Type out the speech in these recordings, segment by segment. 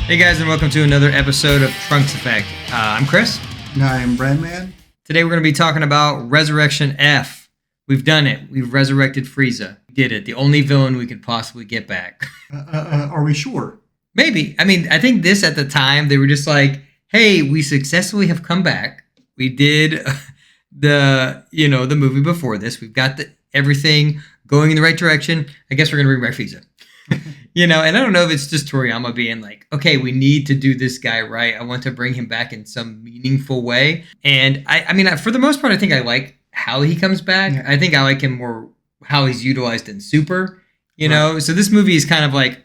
Hey guys, and welcome to another episode of Trunks Effect. I'm Chris. And I'm Bradman. Today we're going to be talking about Resurrection F. We've done it. We've resurrected Frieza. We did it. The only villain we could possibly get back. Are we sure? Maybe. I mean, I think this at the time, they were just like, hey, we successfully have come back. We did the movie before this. We've got everything going in the right direction. I guess we're going to bring back Frieza. And I don't know if it's just Toriyama being like, okay, we need to do this guy right. I want to bring him back in some meaningful way. And I mean, for the most part, I think I like how he comes back. Yeah. I think I like him more how he's utilized in Super, know? So this movie is kind of like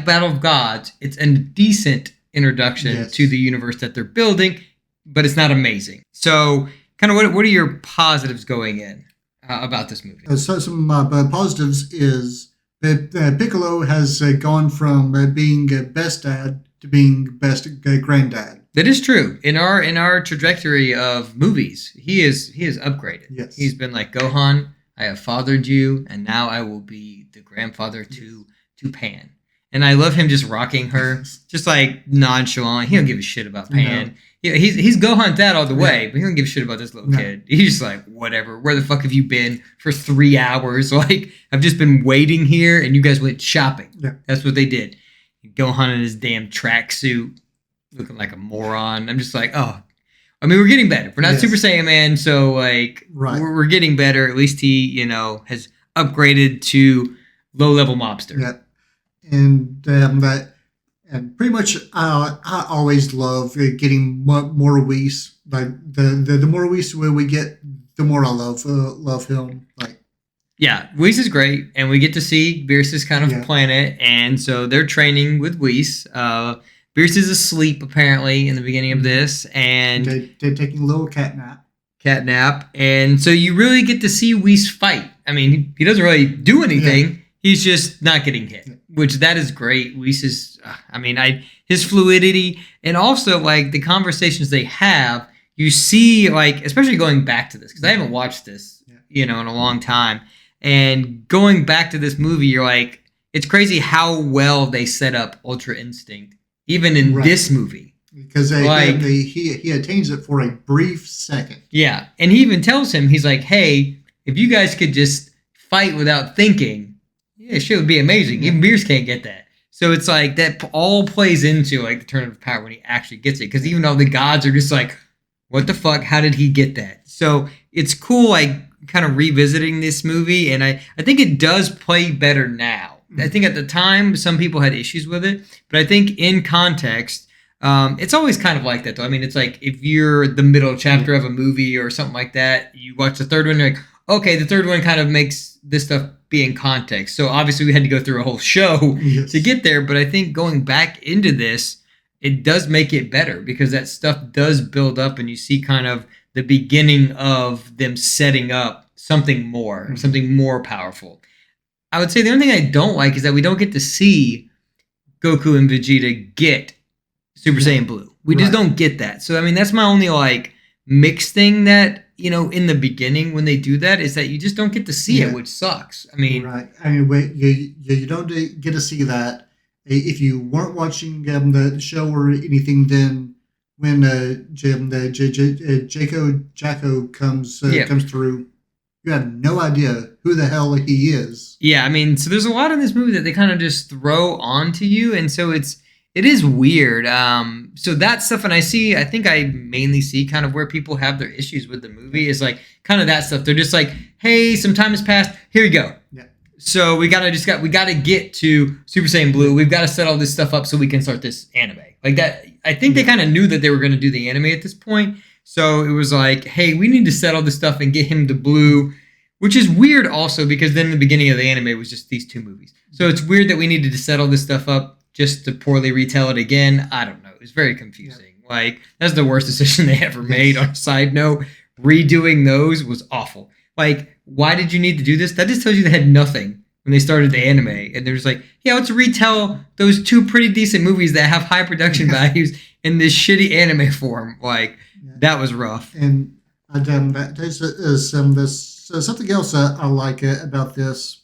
Battle of Gods. It's a decent introduction to the universe that they're building, but it's not amazing. So kind of what are your positives going in about this movie? So some positives is that Piccolo has gone from being best dad to being best granddad. That is true. In our trajectory of movies, he is upgraded. Yes. He's been like, Gohan, I have fathered you, and now I will be the grandfather to Pan. And I love him just rocking her, just like nonchalant. He don't give a shit about Pan. No. He's Gohan's dad all the way, but he don't give a shit about this little kid. He's just like, whatever. Where the fuck have you been for 3 hours? Like, I've just been waiting here, and you guys went shopping. Yeah. That's what they did. Gohan in his damn tracksuit, looking like a moron. I'm just like, oh. I mean, we're getting better. We're not Super Saiyan Man, so like, we're getting better. At least he, has upgraded to low-level mobster. Yeah. And pretty much, I always love getting more Whis. Like the more Whis we get, the more I love him. Like, yeah, Whis is great, and we get to see Beerus's kind of planet, and so they're training with Whis. Beerus is asleep apparently in the beginning of this, and they're taking a little cat nap. And so you really get to see Whis fight. I mean, he doesn't really do anything. Yeah. He's just not getting hit, which that is great. Whis is, his fluidity, and also like the conversations they have, you see, like, especially going back to this, because I haven't watched this, in a long time. And going back to this movie, you're like, it's crazy how well they set up Ultra Instinct, even in this movie. Because he attains it for a brief second. Yeah, and he even tells him, he's like, hey, if you guys could just fight without thinking, shit would be amazing. Even Beerus can't get that. So it's like that all plays into like the turn of power when he actually gets it. Because even though the gods are just like, what the fuck? How did he get that? So it's cool, like kind of revisiting this movie, and I think it does play better now. I think at the time some people had issues with it, but I think in context, it's always kind of like that though. I mean, it's like if you're the middle chapter of a movie or something like that, you watch the third one, you're like, okay, the third one kind of makes this stuff be in context. So obviously we had to go through a whole show to get there, but I think going back into this, it does make it better because that stuff does build up and you see kind of the beginning of them setting up something more powerful. I would say the only thing I don't like is that we don't get to see Goku and Vegeta get Super Saiyan Blue. We just don't get that. So, I mean, that's my only like mixed thing that, in the beginning when they do that is that you just don't get to see it, which sucks. I mean, you don't get to see that. If you weren't watching the show or anything, then when Jacko comes through, you have no idea who the hell he is. Yeah, I mean, so there's a lot in this movie that they kind of just throw onto you, and so it is weird. So that stuff, and I think I mainly see kind of where people have their issues with the movie is like kind of that stuff. They're just like, hey, some time has passed. Here we go. Yeah. So we gotta get to Super Saiyan Blue. We've got to set all this stuff up so we can start this anime. Like that, I think they kind of knew that they were going to do the anime at this point. So it was like, hey, we need to set all this stuff and get him to Blue, which is weird also because then the beginning of the anime was just these two movies. So it's weird that we needed to set all this stuff up just to poorly retell it again. I don't know. It was very confusing. Yeah. Like, that's the worst decision they ever made. On a side note, redoing those was awful. Like, why did you need to do this? That just tells you they had nothing when they started the anime. And they're just like, yeah, let's retell those two pretty decent movies that have high production values in this shitty anime form. Like, that was rough. And there's something else I like about this.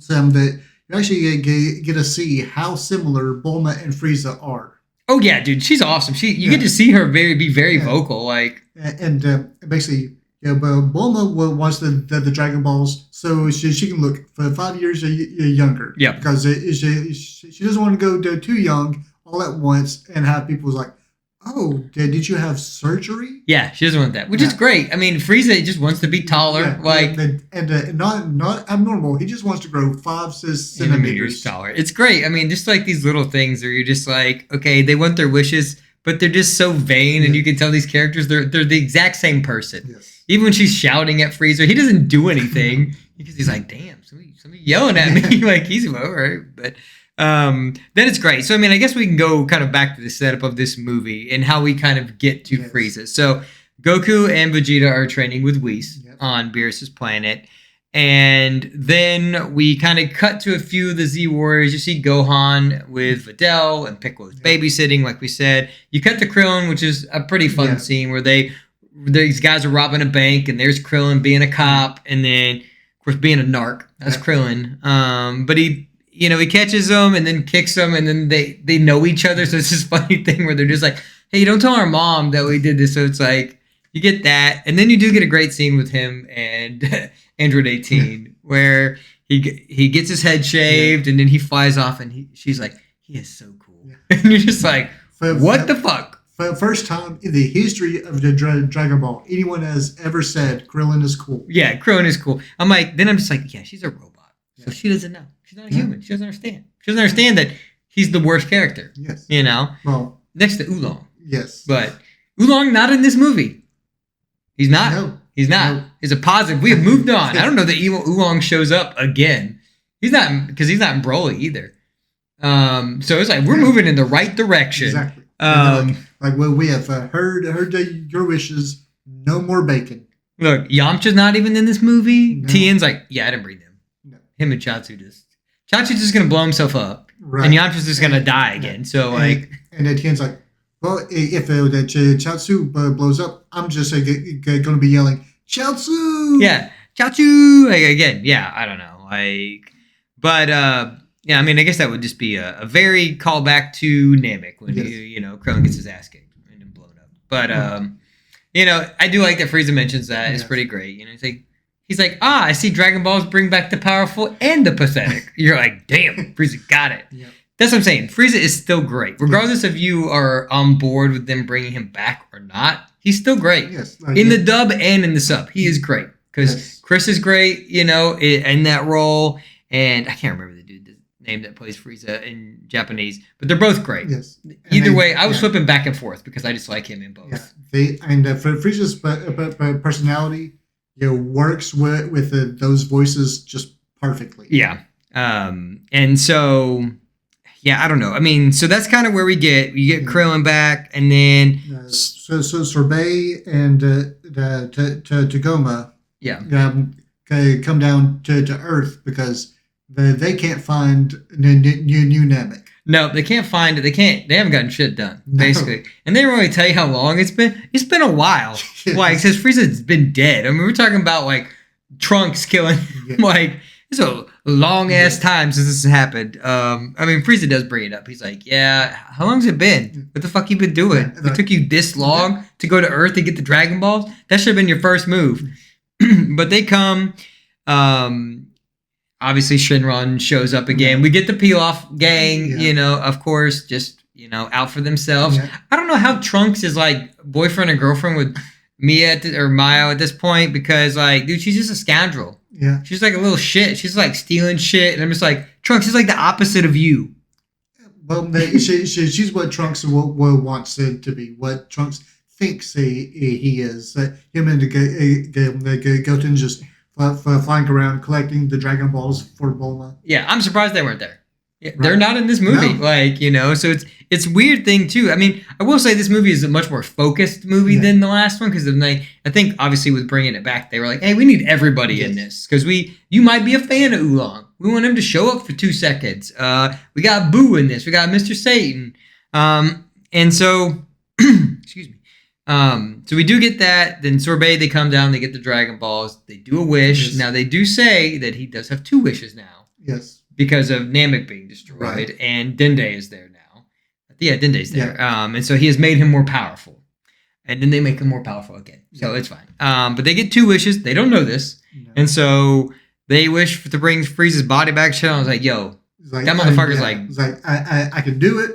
That you actually get to see how similar Bulma and Frieza are. Oh yeah, dude, she's awesome. You get to see her be very vocal, like and basically, but Bulma wants the Dragon Balls so she can look for 5 years younger. Yeah, because she doesn't want to go too young all at once and have people like, oh, did you have surgery? Yeah, she doesn't want that, which is great. I mean, Frieza just wants to be taller, and not abnormal. He just wants to grow 5 centimeters taller. It's great. I mean, just like these little things where you're just like, okay, they want their wishes, but they're just so vain, and you can tell these characters they're the exact same person. Yes. Even when she's shouting at Frieza, he doesn't do anything because he's like, damn, somebody yelling at me, like he's over, but. Then it's great. So I mean, I guess we can go kind of back to the setup of this movie and how we kind of get to Frieza. So Goku and Vegeta are training with Whis on Beerus's planet, and then we kind of cut to a few of the Z Warriors. You see Gohan with Videl and Piccolo's babysitting, like we said. You cut to Krillin, which is a pretty fun scene where these guys are robbing a bank, and there's Krillin being a cop, and then of course being a narc. That's Krillin. But he catches them and then kicks them, and then they know each other. So it's this funny thing where they're just like, hey, don't tell our mom that we did this. So it's like, you get that. And then you do get a great scene with him and Android 18 where he gets his head shaved and then he flies off, and she's like, he is so cool. And you're just like, what the fuck? For the first time in the history of the Dragon Ball, anyone has ever said Krillin is cool. Yeah, Krillin is cool. I'm just like, yeah, she's a robot. So she doesn't know. She's not a human. She doesn't understand. She doesn't understand that he's the worst character. Yes. Well, next to Oolong. Yes. But Oolong not in this movie. He's not. No. He's not. No. He's a positive. We have moved on. I don't know that Oolong shows up again. He's not, because he's not in Broly either. So it's like we're moving in the right direction. Exactly. We have heard your wishes. No more bacon. Look, Yamcha's not even in this movie. No. Tien's like, yeah, I didn't breed him. No. Him and Chaozu Chaozu's just gonna blow himself up, and Yamcha's just gonna die again. So and then Tien's like, well, if Chaozu blows up, I'm just gonna be yelling, Chaozu! Yeah, Chaozu! Again, yeah, I don't know. But I mean, I guess that would just be a very callback to Namek when Krillin gets his ass kicked and blown up. But I do like that Frieza mentions that. It's pretty great. He's like, I see Dragon Balls bring back the powerful and the pathetic. You're like, damn, Frieza got it. Yep. That's what I'm saying. Frieza is still great. Regardless if you are on board with them bringing him back or not, he's still great. Yes. In the dub and in the sub, he is great. Because Chris is great, in that role. And I can't remember the dude's name that plays Frieza in Japanese. But they're both great. Yes. Either way, I was flipping back and forth because I just like him in both. Yeah. For Frieza's personality, works with those voices just perfectly. Yeah. And so, I don't know. I mean, so that's kind of where we get Krillin back, and then so Sorbet and Tagoma come down to Earth because they can't find new Namek. No, they can't find it. They haven't gotten shit done, basically. And they don't really tell you how long it's been. It's been a while. Like, since Frieza's been dead. I mean, we're talking about, like, Trunks killing. Like, it's a long-ass time since this has happened. I mean, Frieza does bring it up. He's like, yeah, how long's it been? What the fuck you been doing? It took you this long to go to Earth and get the Dragon Balls? That should have been your first move. But they come. Obviously, Shinron shows up again. We get the Pilaf gang, of course, just, out for themselves. Yeah. I don't know how Trunks is, like, boyfriend and girlfriend with Maya at this point because, like, dude, she's just a scoundrel. Yeah. She's, like, a little shit. She's, like, stealing shit. And I'm just like, Trunks is, like, the opposite of you. Well, she's what Trunks wants to be, what Trunks thinks he is. Him and Goten just flying around collecting the Dragon Balls for Bulma. Yeah, I'm surprised they weren't there. Yeah, right. They're not in this movie, so it's a weird thing too. I mean, I will say this movie is a much more focused movie than the last one because I think obviously with bringing it back, they were like, hey, we need everybody in this because you might be a fan of Oolong. We want him to show up for 2 seconds. We got Boo in this. We got Mr. Satan. And so, excuse me. So we do get that. Then Sorbet, they come down, they get the Dragon Balls, they do a wish. Yes. Now they do say that he does have 2 wishes now. Yes. Because of Namek being destroyed, and Dende is there now. Yeah, Dende's there. And so he has made him more powerful. And then they make him more powerful again. So it's fine. But they get 2 wishes. They don't know this. No. And so they wish to bring Frieza's body back. Shit. I was like, yo, that motherfucker's I can do it,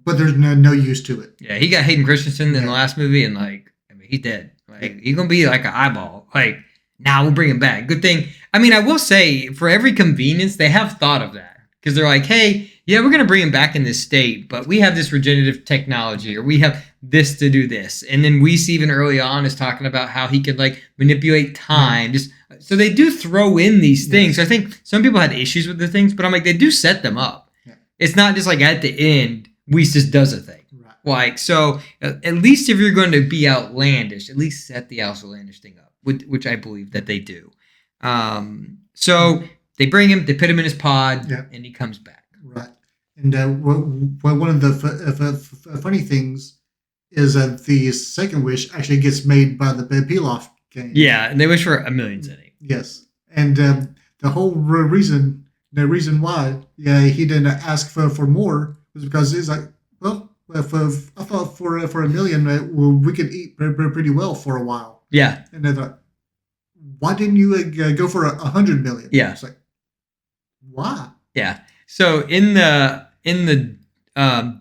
but there's no use to it. Yeah, he got Hayden Christensen in the last movie, and he's dead. He's going to be like an eyeball. We'll bring him back. Good thing. I mean, I will say, for every convenience, they have thought of that. Because they're like, hey, yeah, we're going to bring him back in this state, but we have this regenerative technology, or we have this to do this. And then Weiss even early on is talking about how he could manipulate time. So they do throw in these things. So I think some people had issues with the things, but I'm like, they do set them up. Yeah. It's not just at the end, Weiss just does a thing. Right. So at least if you're going to be outlandish, at least set the outlandish thing up, which I believe that they do. So they bring him, they put him in his pod, and he comes back. Right. And one of the funny things is that the second wish actually gets made by the Pilaf gang. Yeah, and they wish for $1 million in it. Yes. And the whole reason why he didn't ask for more was because he's like, well, I thought for $1 million, we could eat pretty well for a while. Yeah. And they thought, why didn't you go for 100 million? Yeah. It's like, why? Yeah. So in the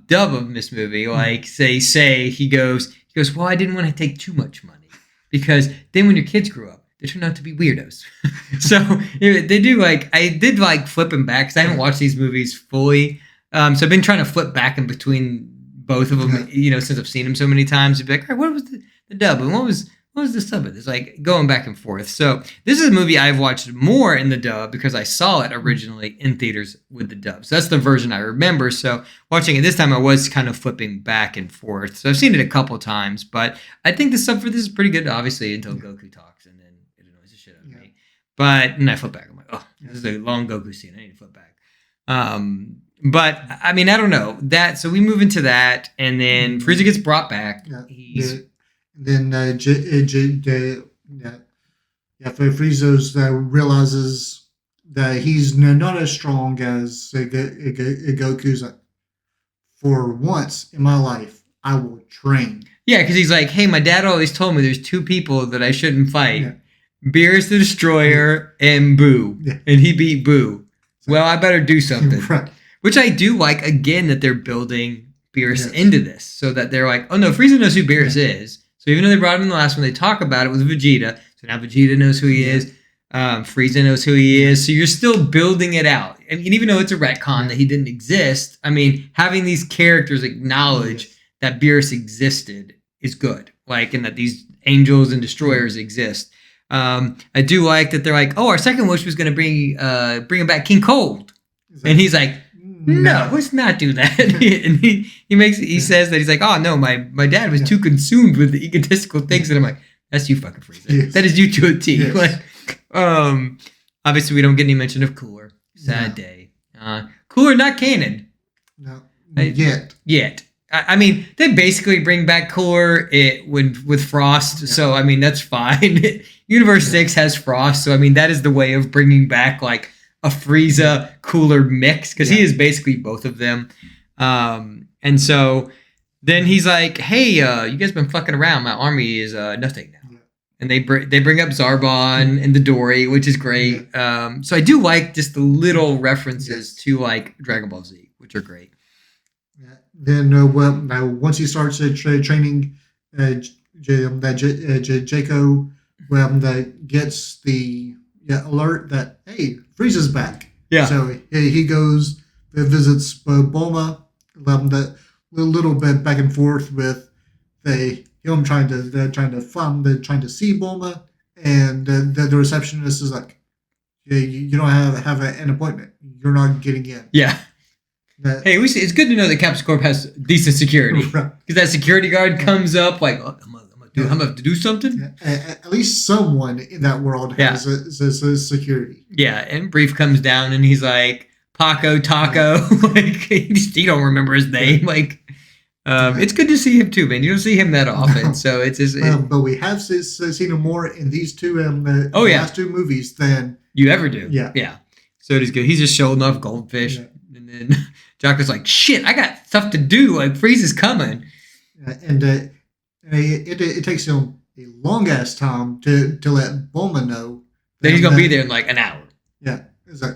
dub of this movie, say he goes, well, I didn't want to take too much money because then when your kids grew up, they turned out to be weirdos. So they do I did flipping back because I haven't watched these movies fully. So I've been trying to flip back in between both of them, since I've seen them so many times. It'd be like, all right, what was the dub and what was the sub of this? Going back and forth. So this is a movie I've watched more in the dub because I saw it originally in theaters with the dub. So that's the version I remember. So watching it this time, I was kind of flipping back and forth. So I've seen it a couple times, but I think the sub for this is pretty good, obviously, until Goku talks and then it annoys the shit out of me. But then I flip back. I'm like, oh, this is a long Goku scene. I need to flip back. But I mean, I don't know that. So we move into that, and then Frieza gets brought back. Yeah. Then Frieza realizes that he's not as strong as Goku's. Like, for once in my life, I will train. Yeah, because he's like, hey, my dad always told me there's 2 people that I shouldn't fight. Yeah. Beerus the Destroyer and Boo. Yeah. And he beat Boo. Well, I better do something. Right. Which I do like, again, that they're building Beerus into this. So that they're like, oh no, Frieza knows who Beerus is. So even though they brought him in the last one, they talk about it with Vegeta. So now Vegeta knows who he is. Frieza knows who he is. So you're still building it out. I mean, even though it's a retcon that he didn't exist, I mean, having these characters acknowledge that Beerus existed is good. And that these angels and destroyers exist. I do like that they're like, oh, our second wish was going to bring back King Cold. And he's like, no, let's not do that. And he says that he's like, oh no, my dad was too consumed with the egotistical things. And I'm like, that's you fucking Frieza. Yes. That is you to a T. Yes. Obviously we don't get any mention of Cooler. Sad day. Cooler not canon. No. Yet. I mean, they basically bring back Cooler with Frost. Yeah. So I mean, that's fine. Universe 6 has Frost. So I mean, that is the way of bringing back a Frieza Cooler mix because he is basically both of them. And so then he's like, hey, you guys been fucking around. My army is nothing now. Yeah. And they bring up Zarbon and the Dory, which is great. Yeah. So I do like just the little references to Dragon Ball Z, which are great. Yeah. Then once he starts training Jaco, that gets the alert that, hey, Frieza's back. Yeah. So he goes, visits Bulma, that little bit back and forth with him trying to see Bulma, and the receptionist is like, you don't have an appointment. You're not getting in. Yeah. Hey, it's good to know that Capsule Corp has decent security. Because that security guard comes up I'm gonna have to do something. Yeah. At least someone in that world has a security. Yeah, and Brief comes down and he's like, Paco Taco. You don't remember his name. It's good to see him too, man. You don't see him that often, so it's just. But we have seen him more in these two last 2 movies than you ever do. Yeah. Yeah. So it is good. He's just showing off goldfish. And then Jocko's like, shit, I got stuff to do. Like, Frieza's coming. And it takes him a long ass time to let Bulma know that he's gonna be there in like an hour. Yeah, it's like,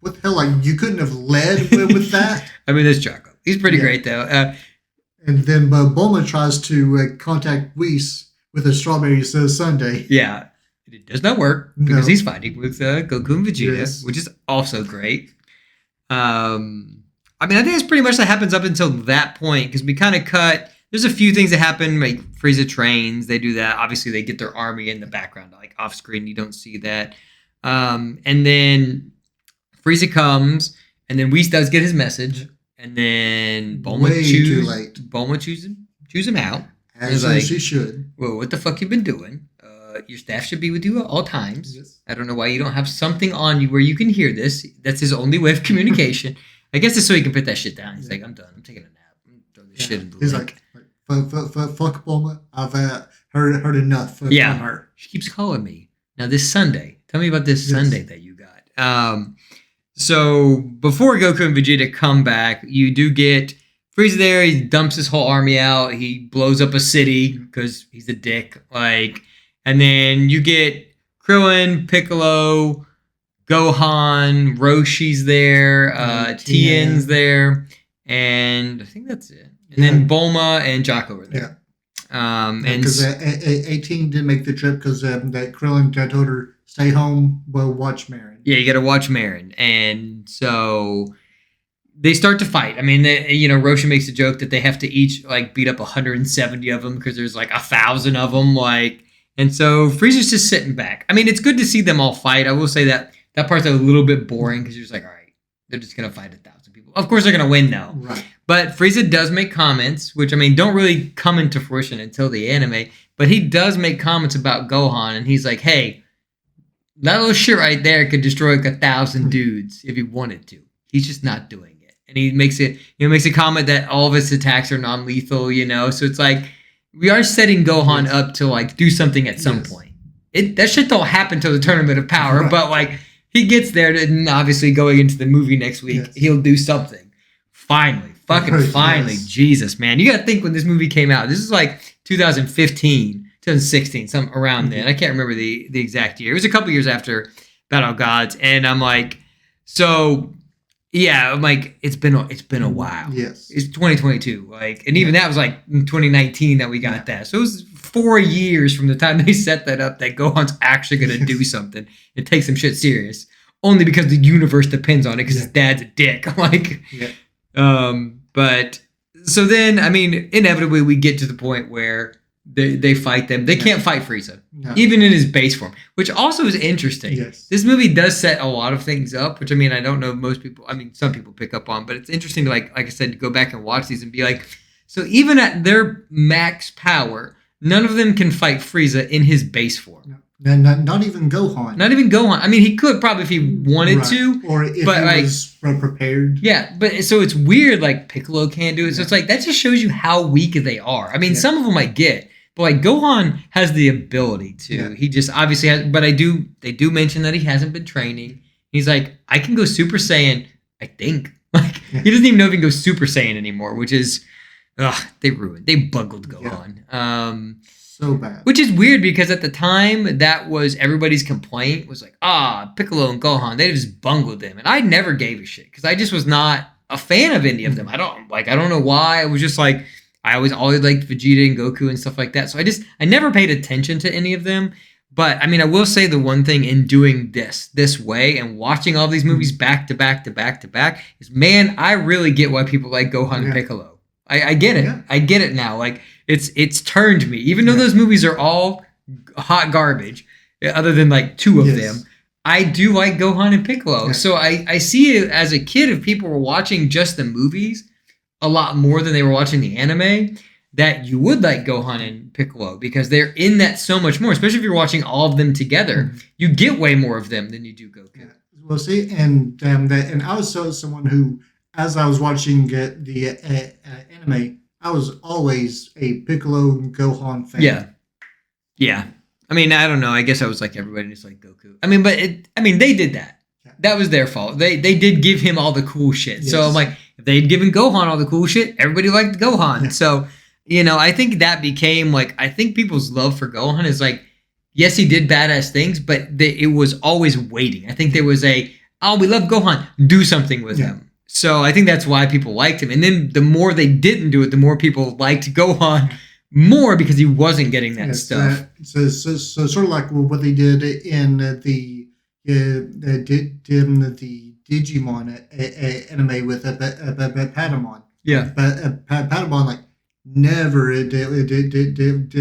what the hell? Like, you couldn't have led with that. I mean, that's Jocko. He's pretty great though. And then Bulma tries to contact Whis with a strawberry sundae. Yeah, it does not work because he's fighting with Goku and Vegeta, which is also great. I mean, I think that's pretty much that happens up until that point because we kind of cut. There's a few things that happen, like Frieza trains. They do that. Obviously, they get their army in the background, like off screen. You don't see that. And then Frieza comes, and then Whis does get his message, and then Bulma choose him out. As she should. Well, what the fuck you been doing? Your staff should be with you at all times. Yes. I don't know why you don't have something on you where you can hear this. That's his only way of communication. I guess it's so he can put that shit down. He's like, I'm done. I'm taking a nap. I'm throwing this shit in the lake. Fuck Bulma. I've heard enough from her. She keeps calling me. Now this Sunday. Tell me about this Sunday that you got. So before Goku and Vegeta come back, you do get Frieza there. He dumps his whole army out. He blows up a city because he's a dick. And then you get Krillin, Piccolo, Gohan, Roshi's there, Tien's there, and I think that's it. And then Bulma and Jocko were there. Yeah. Because 18 didn't make the trip because that Krillin told her stay home, watch Marin. Yeah, you got to watch Marin, and so they start to fight. I mean, Roshi makes a joke that they have to each beat up 170 of them because there's 1,000 of them, And so Frieza's just sitting back. I mean, it's good to see them all fight. I will say that part's a little bit boring because you're just all right, they're just going to fight 1,000 people. Of course, they're going to win now. Right. But Frieza does make comments, which, I mean, don't really come into fruition until the anime. But he does make comments about Gohan, and he's like, hey, that little shit right there could destroy 1,000 dudes if he wanted to. He's just not doing it. And he makes a comment that all of his attacks are non-lethal, So it's like, we are setting Gohan up to do something at some point. That shit don't happen till the Tournament of Power, but he gets there, and obviously going into the movie next week, he'll do something. Finally, finally, Jesus, man! You got to think when this movie came out. This is 2015, 2016, something around then. I can't remember the exact year. It was a couple years after Battle of Gods, and I'm like, so. Yeah, I'm like, it's been a while. Yes. It's 2022. And even that was in 2019 that we got that. So it was 4 years from the time they set that up that Gohan's actually going to do something and take some shit serious. Only because the universe depends on it because his dad's a dick. But so then, I mean, inevitably we get to the point where they fight them. They can't fight Frieza, even in his base form, which also is interesting. Yes. This movie does set a lot of things up, which, I mean, I don't know most people, I mean, some people pick up on, but it's interesting to, like I said, to go back and watch these and be like, so even at their max power, none of them can fight Frieza in his base form. No. Not even Gohan. Not even Gohan. I mean, he could probably if he wanted to. Or if he was prepared. Yeah, but so it's weird, Piccolo can't do it. So it's that just shows you how weak they are. I mean, some of them I get. But Gohan has the ability to. Yeah. He just obviously has. But they do mention that he hasn't been training. He's like, I can go Super Saiyan. I think he doesn't even know if he can go Super Saiyan anymore, which is, they bungled Gohan. Yeah. So bad. Which is weird because at the time that was everybody's complaint was Piccolo and Gohan, they just bungled them, and I never gave a shit because I just was not a fan of any of them. I don't know why. I was just I always liked Vegeta and Goku and stuff like that. So I never paid attention to any of them. But I mean, I will say the one thing in doing this way and watching all these movies back to back to back to back is, man, I really get why people like Gohan and Piccolo. I get it. Yeah. I get it now. It's turned me. Even though those movies are all hot garbage, other than two of them, I do like Gohan and Piccolo. Yeah. So I see it as a kid, if people were watching just the movies a lot more than they were watching the anime, that you would like Gohan and Piccolo because they're in that so much more, especially if you're watching all of them together. Mm-hmm. You get way more of them than you do Goku. Yeah. Well, see, and I was someone who, as I was watching the anime, I was always a Piccolo and Gohan fan. Yeah. I mean, I don't know. I guess I was like everybody, just like Goku. I mean, but they did that. that was their fault. They did give him all the cool shit. Yes. So I'm like, if they'd given Gohan all the cool shit, everybody liked Gohan. Yeah. So, I think that became like, I think people's love for Gohan is like, yes, he did badass things, but it was always waiting. I think there was we love Gohan, do something with him. So I think that's why people liked him. And then the more they didn't do it, the more people liked Gohan more because he wasn't getting that stuff. So sort of like what they did in the Digimon anime with Patamon. Yeah. But Patamon like never digivolved.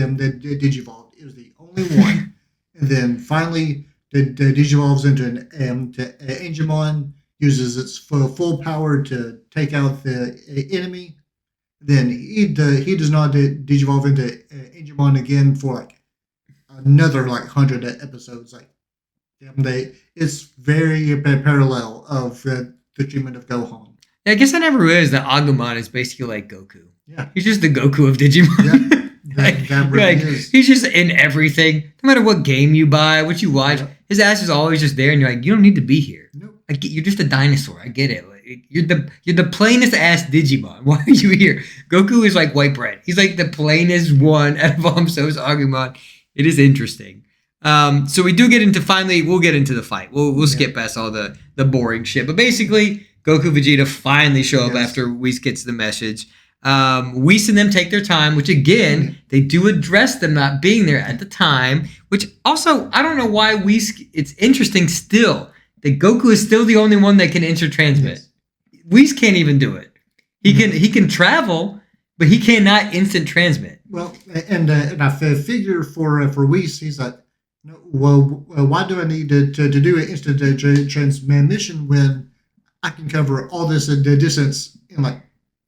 It was the only one, and then finally the digivolves into an Angemon, uses its full power to take out the enemy. Then he does not digivolve into Angemon again for like another like 100 episodes. Like it's very parallel of the treatment of Gohan. Yeah, I guess I never realized that Agumon is basically like Goku. Yeah, he's just the Goku of Digimon. Yeah, that really is. He's just in everything. No matter what game you buy, what you watch, his ass is always just there, and you're like, you don't need to be here. Nope. You're just a dinosaur. I get it. Like, you're the plainest ass Digimon. Why are you here? Goku is like white bread. He's like the plainest one out of all. So is Agumon. It is interesting. So we do get into we'll get into the fight. We'll skip past all the boring shit. But basically, Goku Vegeta finally show up after Whis gets the message. Whis and them take their time, which again, they do address them not being there at the time, which also, I don't know why Whis, it's interesting still that Goku is still the only one that can intertransmit. Yes. Whis can't even do it. He can travel, but he cannot instant transmit. Well, and I figure for Whis, he's like, no, well, why do I need to do an instant transmission when I can cover all this distance in like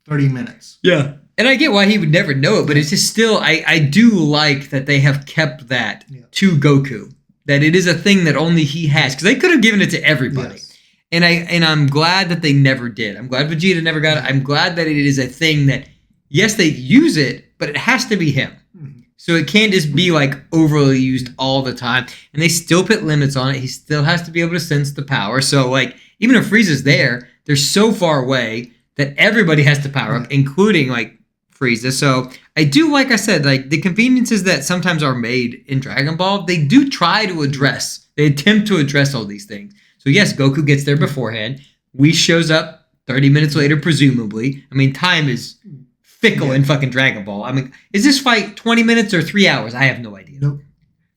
30 minutes? Yeah. And I get why he would never know it, but it's just still, I do like that they have kept that to Goku. That it is a thing that only he has. Because they could have given it to everybody. Yes. And I'm glad that they never did. I'm glad Vegeta never got it. I'm glad that it is a thing that, yes, they use it, but it has to be him. Mm-hmm. So it can't just be like overly used all the time. And they still put limits on it. He still has to be able to sense the power. So like, even if Frieza's there, they're so far away that everybody has to power up, including like Frieza. So I do, like I said, like the conveniences that sometimes are made in Dragon Ball, they do try to address. They attempt to address all these things. So yes, Goku gets there beforehand. Whis shows up 30 minutes later, presumably. I mean, time is fickle in fucking Dragon Ball. I mean, is this fight 20 minutes or 3 hours? I have no idea. Nope.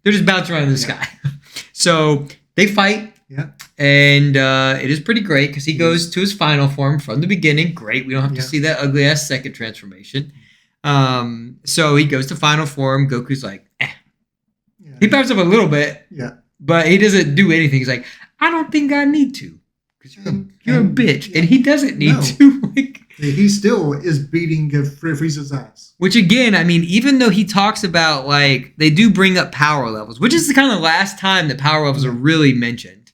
They're just bouncing around in the sky. So they fight. Yeah. And it is pretty great because he goes to his final form from the beginning. Great. We don't have to see that ugly ass second transformation. So he goes to final form. Goku's like, eh. Yeah. He powers up a little bit. Yeah. But he doesn't do anything. He's like, I don't think I need to. Because you're a bitch. Yeah. And he doesn't need to. Like, he still is beating Frieza's ass. Which again, I mean, even though he talks about like, they do bring up power levels, which is the kind of last time that power levels are really mentioned.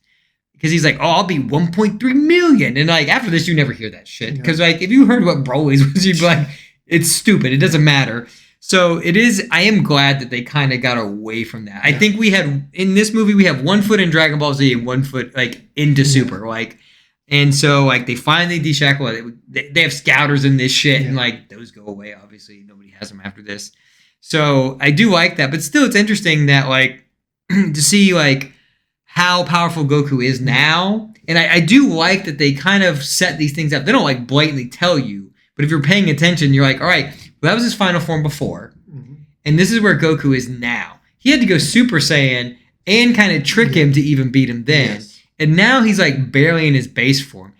Because he's like, oh, I'll be 1.3 million. And like, after this, you never hear that shit. Because like, if you heard what Broly's was, you'd be like, it's stupid. It doesn't matter. So it is, I am glad that they kind of got away from that. I think we had, in this movie, we have 1 foot in Dragon Ball Z and 1 foot like into Super. Like, and so like they finally deshackle it. They have scouters in this shit and like those go away. Obviously, nobody has them after this. So I do like that. But still, it's interesting that like to see like how powerful Goku is now. And I do like that they kind of set these things up. They don't like blatantly tell you. But if you're paying attention, you're like, all right, well, that was his final form before. Mm-hmm. And this is where Goku is now. He had to go Super Saiyan and kind of trick him to even beat him then. Yes. And now he's like barely in his base form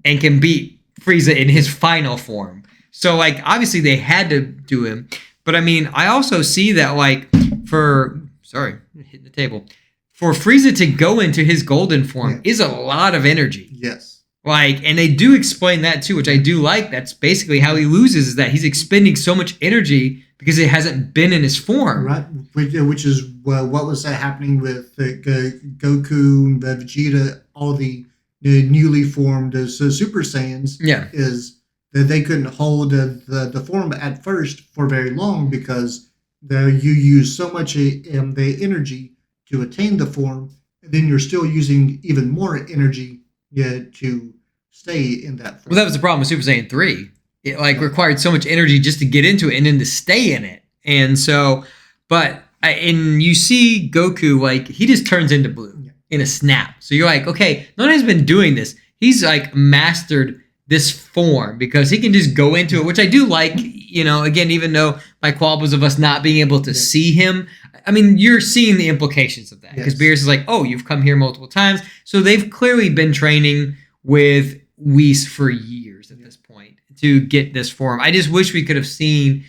and can beat Frieza in his final form. So like, obviously they had to do him. But I mean, I also see that like hitting the table. For Frieza to go into his golden form is a lot of energy. Yes. Like, and they do explain that too, which I do like. That's basically how he loses, is that he's expending so much energy because it hasn't been in his form. Right, which is what was happening with Goku, Vegeta, all the newly formed Super Saiyans. Yeah. Is that they couldn't hold the form at first for very long because you use so much the energy to attain the form, and then you're still using even more energy to stay in that form. Well, that was the problem with Super Saiyan 3. It required so much energy just to get into it and then to stay in it. And so, and you see Goku, he just turns into blue in a snap. So you're like, okay, no one has been doing this. He's mastered this form because he can just go into it, which I do like, again, even though my qualms of us not being able to see him. I mean, you're seeing the implications of that because Beerus is like, oh, you've come here multiple times. So they've clearly been training with Whis for years at this point to get this form. I just wish we could have seen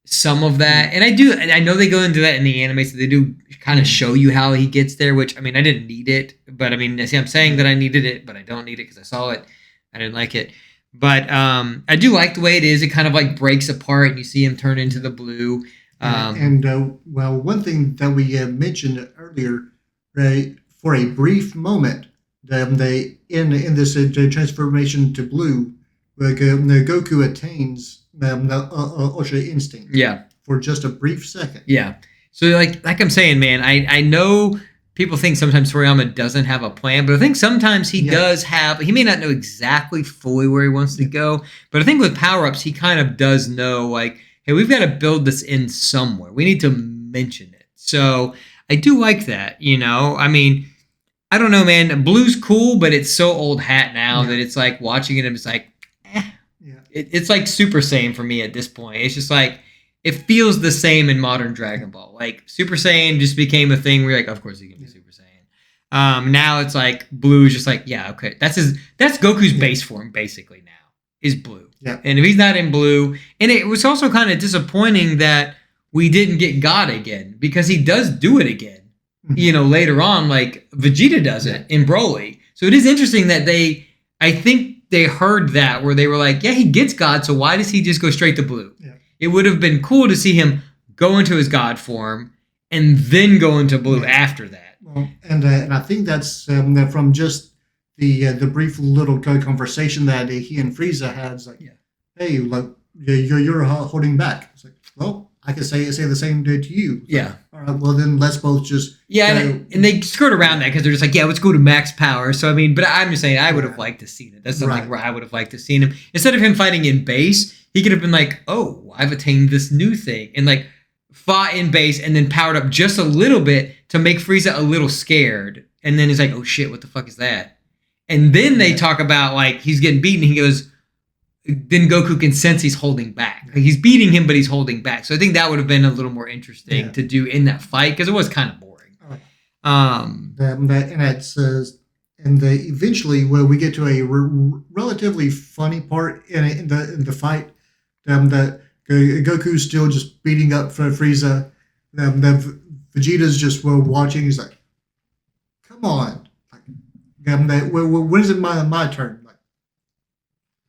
some of that. And I know they go into that in the anime, so they do kind of show you how he gets there, which, I mean, I didn't need it. But, I mean, see, I'm saying that I needed it, but I don't need it because I saw it. I didn't like it. But I do like the way it is. It kind of breaks apart and you see him turn into the blue. One thing that we mentioned earlier, right, for a brief moment, they in this transformation to blue, Goku attains the Ultra Instinct. Yeah. For just a brief second. Yeah. So like I'm saying, man, I know people think sometimes Toriyama doesn't have a plan, but I think sometimes he does have. He may not know exactly fully where he wants to go, but I think with power-ups, he kind of does know, hey, we've got to build this in somewhere. We need to mention it. So I do like that, I mean, I don't know, man. Blue's cool, but it's so old hat now that it's watching it, it's it's like Super Saiyan for me at this point. It's just it feels the same in modern Dragon Ball. Super Saiyan just became a thing where you're of course he can be Super Saiyan. Now it's Blue is just yeah, okay. That's Goku's base form basically now, is blue. Yeah. And if he's not in blue, and it was also kind of disappointing that we didn't get God again, because he does do it again. Later on, Vegeta does it in Broly. So it is interesting that I think they heard that where they were yeah, he gets God, so why does he just go straight to blue? Yeah. It would have been cool to see him go into his God form and then go into blue after that. Well, and I think that's from just the brief little conversation that he and Frieza had. It's hey, you're holding back. It's well, I could say the same to you. Yeah. All right. Well, then let's both just. Yeah, and they skirt around that because they're just let's go to max power. So I mean, but I'm just saying, I would have liked to see it. That's something where I would have liked to seen him instead of him fighting in base. He could have been oh, I've attained this new thing, and fought in base and then powered up just a little bit to make Frieza a little scared, and then he's oh shit, what the fuck is that? And then they talk about he's getting beaten. And he goes. Then Goku can sense he's holding back. He's beating him, but he's holding back. So I think that would have been a little more interesting to do in that fight because it was kind of boring. Eventually, where we get to a relatively funny part in the fight, that Goku's still just beating up for Frieza. Vegeta's just watching. He's "Come on, when is it my turn?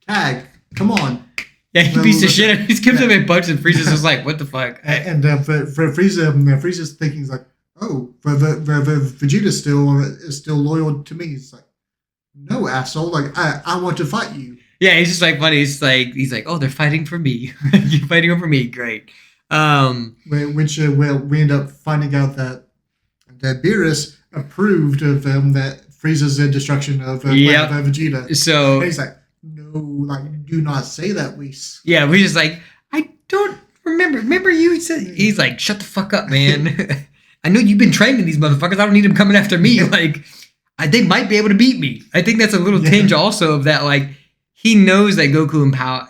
Tag." Come on. Yeah, he beats the shit out of him. He gives him a bunch and Frieza's just what the fuck? And for Frieza's thinking oh, Vegeta is still loyal to me. It's no, asshole. I want to fight you. Yeah, he's just funny. He's oh, they're fighting for me. You're fighting over me. Great. Which we end up finding out that Beerus approved of that Frieza's destruction of Vegeta. So and he's no, do not say that, Whis. Yeah, we just I don't remember. Remember you said he's shut the fuck up, man. I know you've been training these motherfuckers. I don't need them coming after me. They might be able to beat me. I think that's a little tinge also of that. He knows that Goku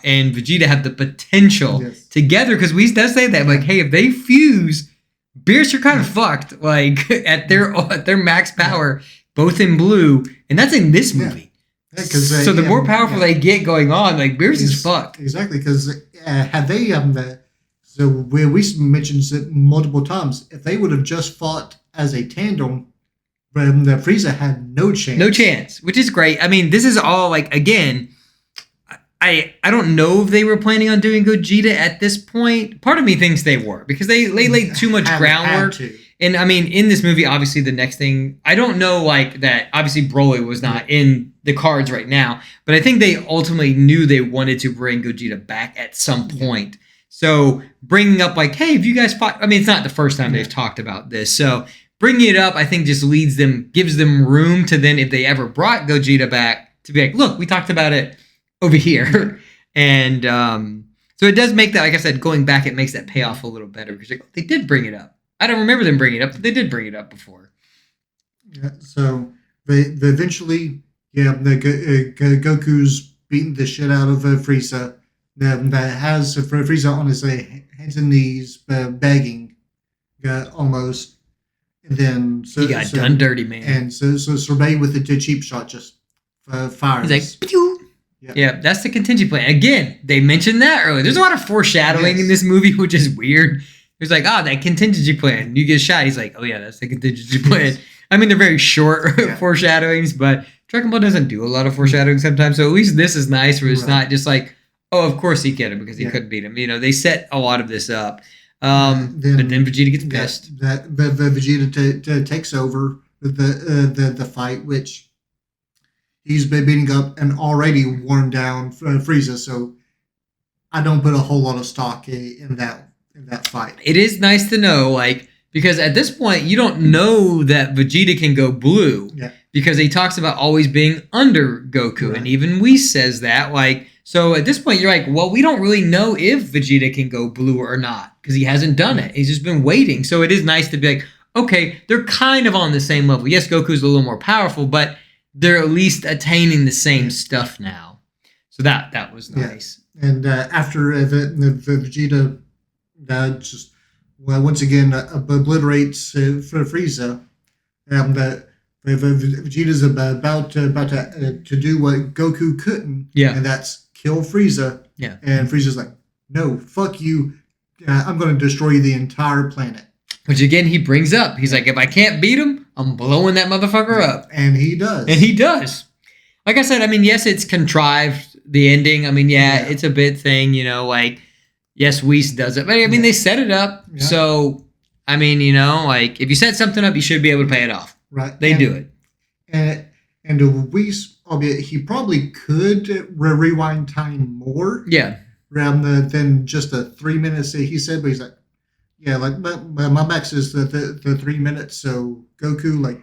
and Vegeta have the potential together because Whis does say that. Hey, if they fuse, Beerus, you're kind of fucked. At their max power, both in blue, and that's in this movie. So the more powerful they get going on, Beerus is fucked. Exactly, because had they so we mentioned it multiple times, if they would have just fought as a tandem, the Frieza had no chance. No chance, which is great. I mean, this is all again. I don't know if they were planning on doing Gogeta at this point. Part of me thinks they were because they laid too much groundwork. And I mean, in this movie, obviously, the next thing, I don't know, that obviously Broly was not in the cards right now, but I think they ultimately knew they wanted to bring Gogeta back at some point. So bringing up hey, if you guys fought, I mean, it's not the first time they've talked about this. So bringing it up, I think just gives them room to then, if they ever brought Gogeta back, to be like, look, we talked about it over here. And so it does make that, like I said, going back, it makes that payoff a little better because they did bring it up. I don't remember them bringing it up, but they did bring it up before. Yeah, so they eventually, Goku's beating the shit out of Frieza. That has Frieza on his hands and knees, begging, almost. And then he got done dirty, man. And so Sorbet with the cheap shot just fires. He's like, pew! Yeah, that's the contingency plan. Again, they mentioned that earlier. There's a lot of foreshadowing in this movie, which is weird. It's like, that contingency plan. You get shot. He's like, oh yeah, that's the contingency plan. I mean, they're very short foreshadowings, but Dragon Ball doesn't do a lot of foreshadowing sometimes. So at least this is nice, where it's not just like, oh, of course he get him because he couldn't beat him. You know, they set a lot of this up. But then Vegeta gets pissed. That Vegeta takes over the fight, which he's been beating up an already worn down Frieza. So I don't put a whole lot of stock in that fight. It is nice to know, like, because at this point you don't know that Vegeta can go blue, because he talks about always being under Goku, and even Whis says that, like. So at this point, you're like, well, we don't really know if Vegeta can go blue or not because he hasn't done it. He's just been waiting. So it is nice to be like, okay, they're kind of on the same level. Yes, Goku's a little more powerful, but they're at least attaining the same stuff now. So that was nice. Yeah. And after the Vegeta just once again obliterates Frieza, Vegeta's about to do what Goku couldn't, and that's kill Frieza. Yeah. And Frieza's like, no, fuck you. I'm going to destroy the entire planet. Which, again, he brings up. He's like, if I can't beat him, I'm blowing that motherfucker up. And he does. Like I said, I mean, yes, it's contrived, the ending. I mean, it's a bit thing, you know, like, yes, Whis does it. But, I mean, they set it up. Yeah. So, I mean, you know, like, if you set something up, you should be able to pay it off. Right. They do it. And Whis, albeit he probably could rewind time more. Yeah. Rather than just the 3 minutes that he said, but he's like, yeah, like my max is the 3 minutes. So Goku, like,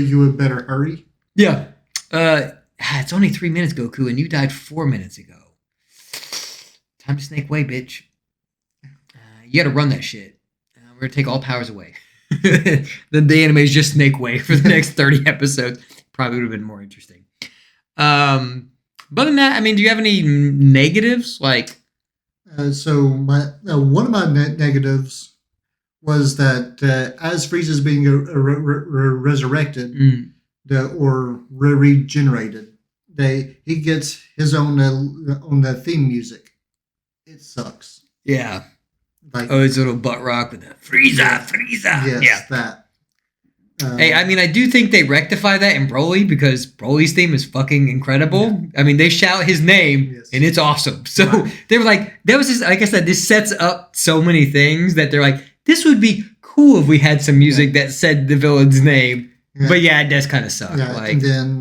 you would better hurry. Yeah. It's only 3 minutes, Goku, and you died 4 minutes ago. Time to snake way, bitch. You got to run that shit. We're gonna take all powers away. Then the anime is just Snake Way for the next 30 episodes. Probably would have been more interesting. But other than that, I mean, do you have any negatives? Like, so my one of my negatives was that as Frieza's being resurrected or regenerated, he gets his own theme music. It sucks. Yeah. Like, his little butt rock with the Frieza. Yes, that. Hey, I mean, I do think they rectify that in Broly because Broly's theme is fucking incredible. Yeah. I mean, they shout his name and it's awesome. So they were like, that was just, like I said, this sets up so many things that they're like, this would be cool if we had some music that said the villain's name. Yeah. But it does kind of suck. Yeah, like, and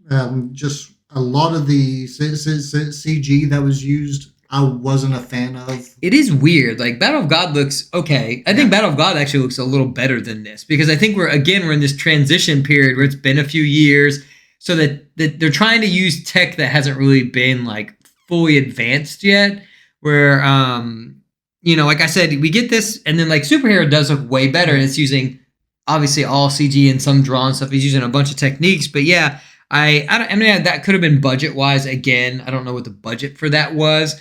then just a lot of the CG that was used, I wasn't a fan of. It is weird. Like, Battle of God looks okay. I think Battle of God actually looks a little better than this because I think we're in this transition period where it's been a few years, so that they're trying to use tech that hasn't really been like fully advanced yet. Where like I said, we get this, and then like Superhero does look way better, and it's using obviously all CG and some drawn stuff. He's using a bunch of techniques, but yeah, I mean that could have been budget wise. Again, I don't know what the budget for that was.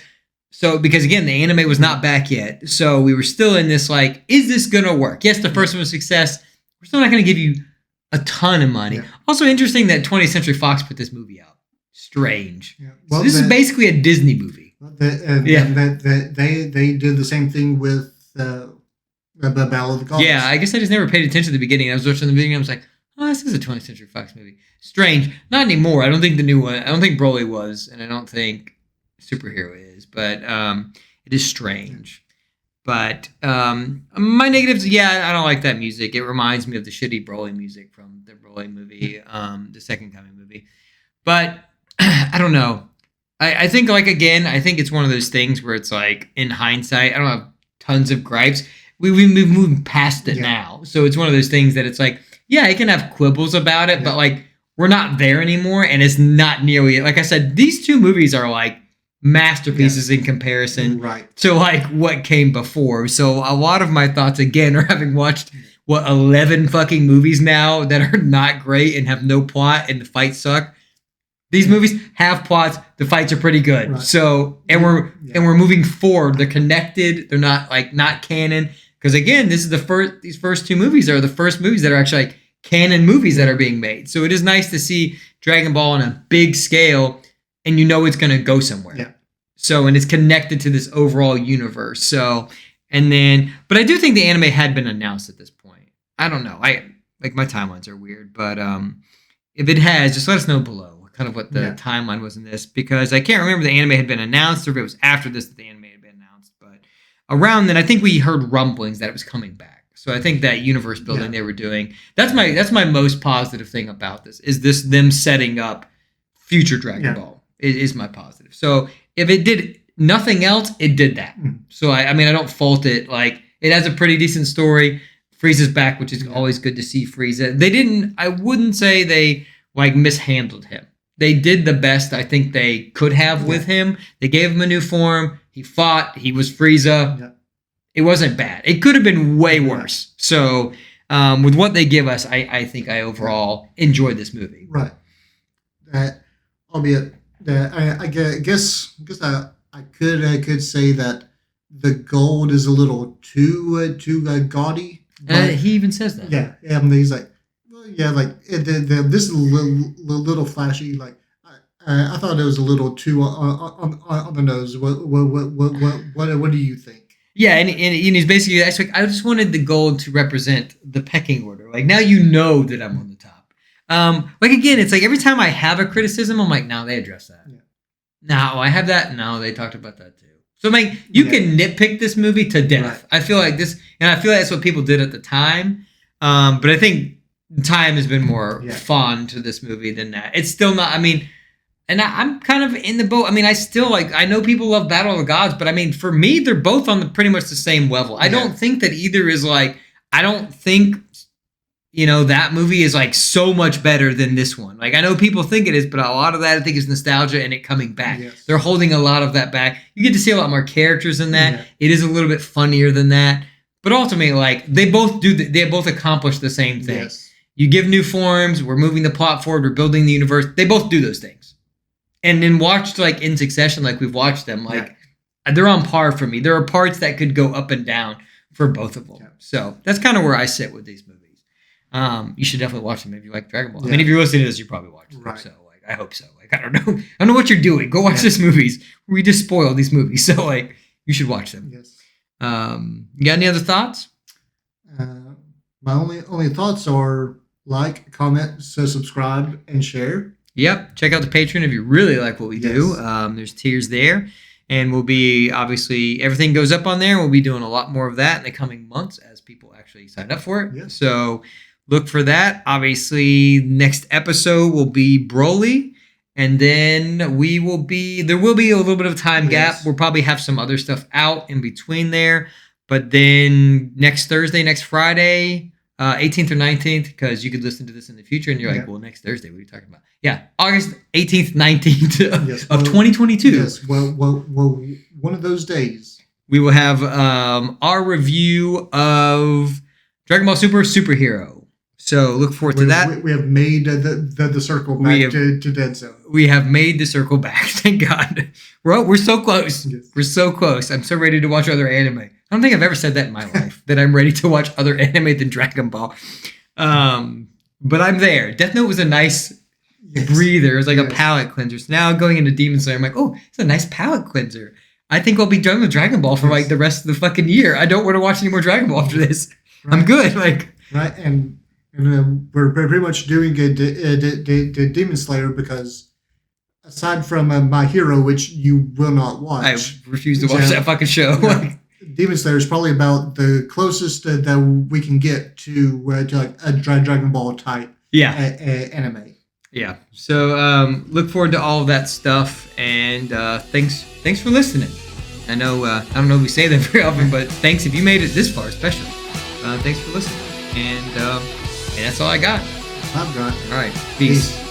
So, because again, the anime was not back yet. So we were still in this, like, is this going to work? Yes, the first one was a success. We're still not going to give you a ton of money. Yeah. Also interesting that 20th Century Fox put this movie out. Strange. Yeah. Well, so this is basically a Disney movie. They did the same thing with the Battle of the Gods. Yeah, I guess I just never paid attention at the beginning. I was watching the beginning, I was like, oh, this is a 20th Century Fox movie. Strange. Not anymore. I don't think the new one, I don't think Broly was, and I don't think Superhero is, but it is strange. But my negatives, I don't like that music. It reminds me of the shitty Broly music from the Broly movie, the Second Coming movie. But I don't know. I think, like, again, I think it's one of those things where it's like, in hindsight, I don't have tons of gripes. We've moved past it now. So it's one of those things that it's like, I can have quibbles about it, but like, we're not there anymore, and it's not nearly, like I said, these two movies are like masterpieces in comparison to like what came before. So a lot of my thoughts again are having watched 11 fucking movies now that are not great and have no plot and the fights suck. These movies have plots. The fights are pretty good. Right. So and we're moving forward. They're connected. They're not canon. Because again, this is these first two movies are the first movies that are actually like canon movies that are being made. So it is nice to see Dragon Ball on a big scale, and you know it's going to go somewhere. Yeah. So and it's connected to this overall universe. So but I do think the anime had been announced at this point. I don't know. My timelines are weird, but if it has, just let us know below kind of what the timeline was in this, because I can't remember if the anime had been announced or if it was after this that the anime had been announced. But around then, I think we heard rumblings that it was coming back. So I think that universe building they were doing, that's my most positive thing about this, is this them setting up future Dragon Ball. It is my positive. So if it did nothing else, it did that. So I mean, I don't fault it. Like, it has a pretty decent story. Frieza's back, which is always good to see Frieza. I wouldn't say they like mishandled him. They did the best I think they could have with him. They gave him a new form. He fought. He was Frieza. Yeah. It wasn't bad. It could have been way worse. So with what they give us, I think I overall enjoyed this movie. Right. Albeit, I guess I could say that the gold is a little too gaudy. He even says that. Yeah. And he's like, this is a little flashy. Like, I thought it was a little too on the nose. What do you think? Yeah, and he's basically, I just wanted the gold to represent the pecking order. Like, now you know that I'm on the top. Like, again, it's like every time I have a criticism, I'm like, no, they addressed that. Yeah. No, I have that. No, they talked about that too. So, I mean, you can nitpick this movie to death. Right. I feel like this, and I feel like that's what people did at the time. But I think time has been more fun to this movie than that. It's still not, I mean, and I'm kind of in the boat. I mean, I know people love Battle of the Gods, but I mean, for me, they're both on pretty much the same level. I don't think that either is like, I don't think, that movie is like so much better than this one. Like, I know people think it is, but a lot of that I think is nostalgia and it coming back. Yes. They're holding a lot of that back. You get to see a lot more characters in that. Yeah. It is a little bit funnier than that. But ultimately, like, they both accomplish the same thing. Yes. You give new forms, we're moving the plot forward, we're building the universe. They both do those things. And then watched like in succession, like we've watched them, like they're on par for me. There are parts that could go up and down for both of them. Yeah. So that's kind of where I sit with these movies. You should definitely watch them if you like Dragon Ball. Yeah. I mean, if you're listening to this, you probably watched them. Right. So like, I hope so. Like, I don't know what you're doing. Go watch these movies. We just spoiled these movies. So like, you should watch them. Yes. You got any other thoughts? My only thoughts are like, comment, subscribe, and share. Yep. Check out the Patreon if you really like what we do. There's tiers there. And we'll be, obviously, everything goes up on there. We'll be doing a lot more of that in the coming months as people actually sign up for it. Yes. So look for that. Obviously, next episode will be Broly. And then there will be a little bit of time gap. We'll probably have some other stuff out in between there. But then next Thursday, next Friday, 18th or 19th, because you could listen to this in the future and you're like, well, next Thursday, what are you talking about? Yeah, August 18th, 19th of 2022. Yes, well, one of those days. We will have our review of Dragon Ball Super Superhero. So look forward to that. We have made the circle back to Dead Zone. We have made the circle back, thank God. We're so close. Yes. We're so close. I'm so ready to watch other anime. I don't think I've ever said that in my life, that I'm ready to watch other anime than Dragon Ball. But I'm there. Death Note was a nice breather. It was like a palate cleanser. So now going into Demon Slayer, I'm like, oh, it's a nice palate cleanser. I think I'll be done with Dragon Ball for like the rest of the fucking year. I don't want to watch any more Dragon Ball after this. Right. I'm good. Right, and we're pretty much doing a Demon Slayer because aside from My Hero, which you will not watch. I refuse to watch that fucking show. Demon Slayer is probably about the closest that we can get to like a Dragon Ball type anime. Yeah. So look forward to all of that stuff, and thanks for listening. I know I don't know if we say that very often, but thanks if you made it this far, especially. Thanks for listening, and that's all I got. I've got. All right. Peace.